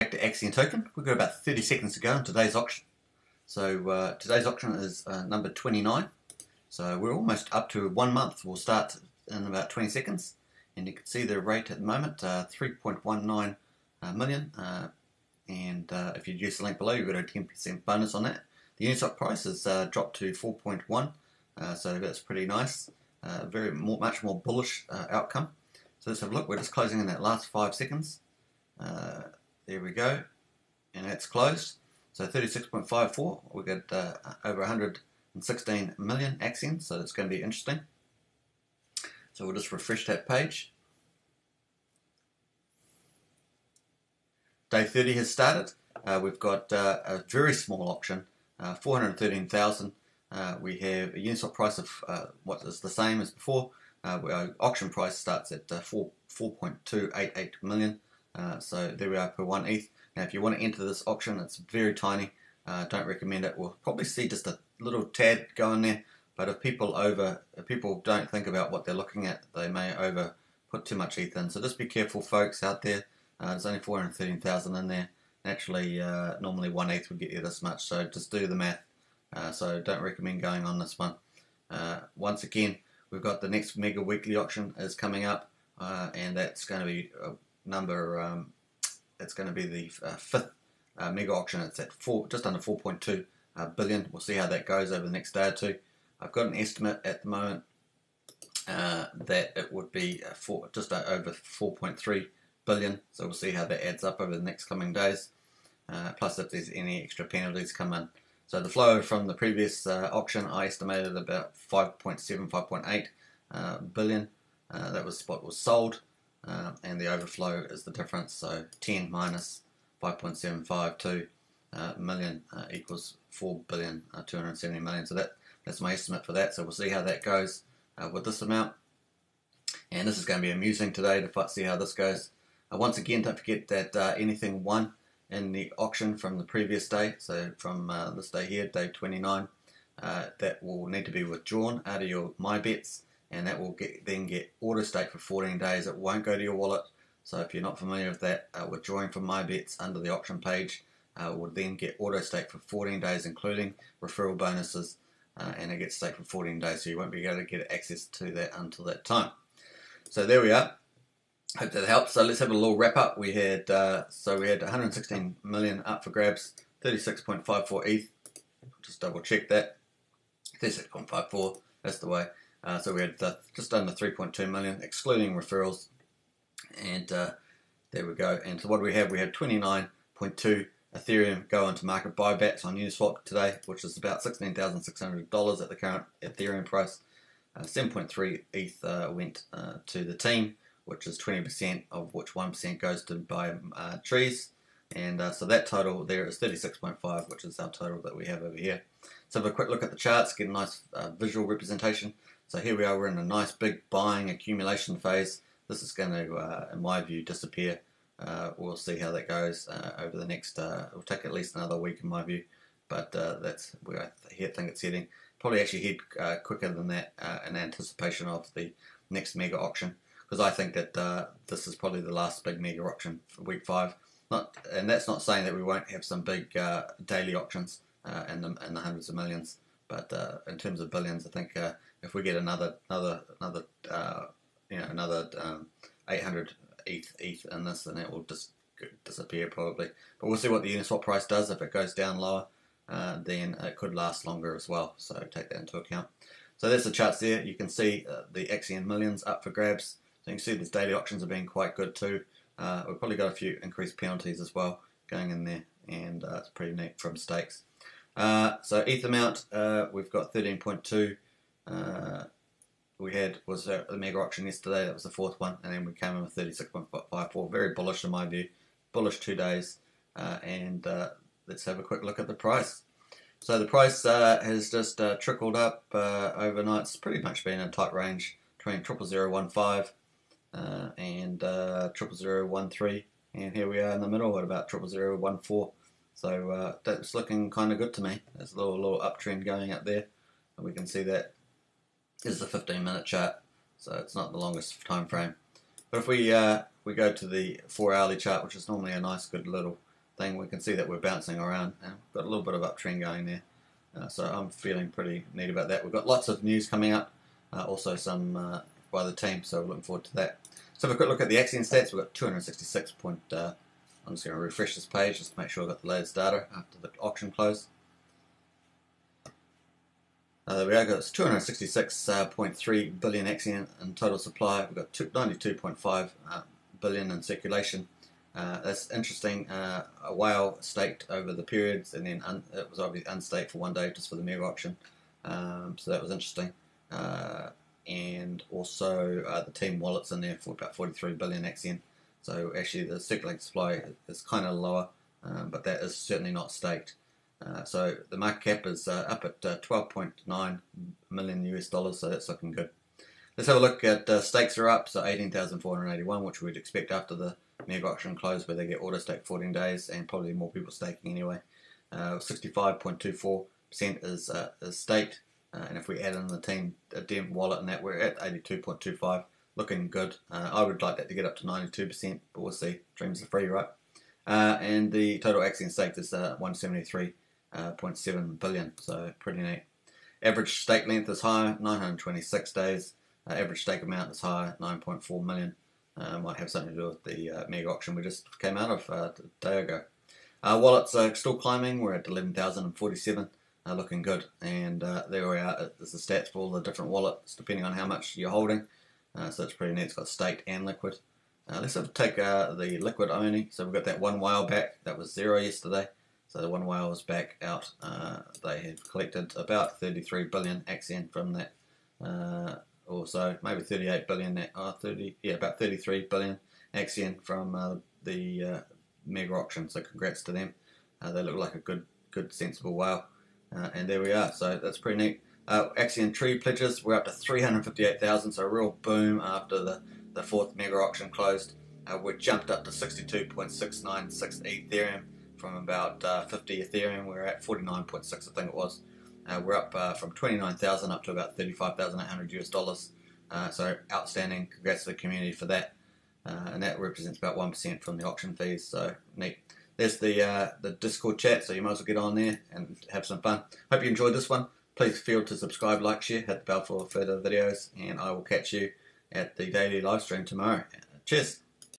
back to Axion token. We've got about 30 seconds to go in today's auction. So today's auction is number 29. So we're almost up to 1 month. We'll start in about 20 seconds. And you can see the rate at the moment, 3.19 million. And if you use the link below, you've got a 10% bonus on that. The unit price has dropped to 4.1, so that's pretty nice. Much more bullish outcome. So let's have a look. We're just closing in that last 5 seconds. There we go, and that's closed. So 36.54. We've got over 116 million Axion, so that's going to be interesting. So we'll just refresh that page. Day 30 has started. We've got a very small auction, 413,000. We have a unit price of what is the same as before. Our auction price starts at 4.288 million. So there we are per 1 ETH. Now if you want to enter this auction, it's very tiny. Don't recommend it. We'll probably see just a little tad go in there. But if people don't think about what they're looking at, they may over put too much ETH in. So just be careful, folks, out there. There's only 413,000 in there. Naturally, normally 1 ETH would get you this much. So just do the math. So don't recommend going on this one. Once again, we've got the next mega weekly auction is coming up, and that's going to be it's going to be the fifth mega auction. It's at just under 4.2 billion. We'll see how that goes over the next day or two. I've got an estimate at the moment that it would be just over 4.3 billion. So we'll see how that adds up over the next coming days. Plus, if there's any extra penalties come in. So the flow from the previous auction, I estimated about 5.7, 5.8 billion. That was what was sold, and the overflow is the difference. So 10 minus 5.752 million equals 4 billion 270 million. So that's my estimate for that. So we'll see how that goes with this amount. And this is going to be amusing today to see how this goes. Once again, don't forget that anything won in the auction from the previous day, so from this day here, day 29, that will need to be withdrawn out of your My Bets, and that will then get auto staked for 14 days. It won't go to your wallet. So if you're not familiar with that, withdrawing from My Bets under the auction page will then get auto staked for 14 days, including referral bonuses, and it gets staked for 14 days, so you won't be able to get access to that until that time. So there we are. Hope that helps. So let's have a little wrap up. We had 116 million up for grabs, 36.54 ETH. Just double check that. 36.54. That's the way. So we had just under 3.2 million, excluding referrals. And there we go. And so what do we have? We have 29.2 Ethereum go into market buybacks on Uniswap today, which is about $16,600 at the current Ethereum price. 7.3 ETH went to the team, which is 20%, of which 1% goes to buy trees. And so that total there is 36.5, which is our total that we have over here. So have a quick look at the charts, get a nice visual representation. So here we are, we're in a nice big buying accumulation phase. This is going to, in my view, disappear. We'll see how that goes over the next, it'll take at least another week in my view. But that's where I think it's heading. Probably actually head quicker than that in anticipation of the next mega auction. Because I think that this is probably the last big mega auction for week 5. And that's not saying that we won't have some big daily auctions in the hundreds of millions. But in terms of billions, I think if we get another 800 ETH in this, then it will just disappear probably. But we'll see what the Uniswap price does. If it goes down lower, then it could last longer as well. So take that into account. So there's the charts there. You can see the Axion millions up for grabs. So you can see these daily auctions have been quite good too. We've probably got a few increased penalties as well going in there, and it's pretty neat from stakes. So ETH amount, we've got 13.2. We was the mega auction yesterday. That was the 4th one, and then we came in with 36.54. Very bullish in my view. Bullish 2 days, and let's have a quick look at the price. So the price has just trickled up overnight. It's pretty much been in a tight range between 0.0015 and 0.0013, and here we are in the middle at about 0.0014. So that's looking kind of good to me. There's a little uptrend going up there, and we can see that is the 15-minute chart. So it's not the longest time frame. But if we go to the 4-hourly chart, which is normally a nice, good little thing, we can see that we're bouncing around. We've got a little bit of uptrend going there. So I'm feeling pretty neat about that. We've got lots of news coming up, also some by the team, so we're looking forward to that. So have a quick look at the Axion stats. We've got 266 point, I'm just going to refresh this page just to make sure I've got the latest data after the auction close. There we go, it's 266.3 billion Axion in total supply. We've got 92.5 billion in circulation. That's interesting. A whale staked over the periods, and then it was obviously unstaked for one day just for the mega auction. So that was interesting. And also the team wallets in there for about 43 billion Axion. So actually the circulating supply is kind of lower, but that is certainly not staked. So the market cap is up at 12.9 million US dollars, so that's looking good. Let's have a look at stakes are up, so 18,481, which we'd expect after the mega auction close, where they get auto stake 14 days and probably more people staking anyway. 65.24% is staked, and if we add in the team wallet and that, we're at 82.25, looking good. I would like that to get up to 92%, but we'll see. Dreams are free, right? And the total Axion staked is 173.7 billion, so pretty neat. Average stake length is high, 926 days. Average stake amount is high, 9.4 million. Might have something to do with the mega auction we just came out of a day ago. Wallets are still climbing. We're at 11,047, looking good. And there we are. There's the stats for all the different wallets, depending on how much you're holding. So it's pretty neat. It's got staked and liquid. Let's take the liquid only. So we've got that one whale back. That was 0 yesterday. So the one whale was back out. They had collected about 33 billion Axion from that. Also, maybe 38 billion, about 33 billion Axion from the mega auction. So congrats to them. They look like a good, sensible whale. And there we are. So that's pretty neat. Axion tree pledges, we're up to 358,000. So a real boom after the fourth mega auction closed. We jumped up to 62.696 Ethereum from about 50 Ethereum. We're at 49.6, I think it was. We're up from 29,000 up to about 35,800 US dollars. So outstanding. Congrats to the community for that. And that represents about 1% from the auction fees. So neat. There's the Discord chat. So you might as well get on there and have some fun. Hope you enjoyed this one. Please feel to subscribe, like, share, hit the bell for further videos, and I will catch you at the daily live stream tomorrow. Cheers.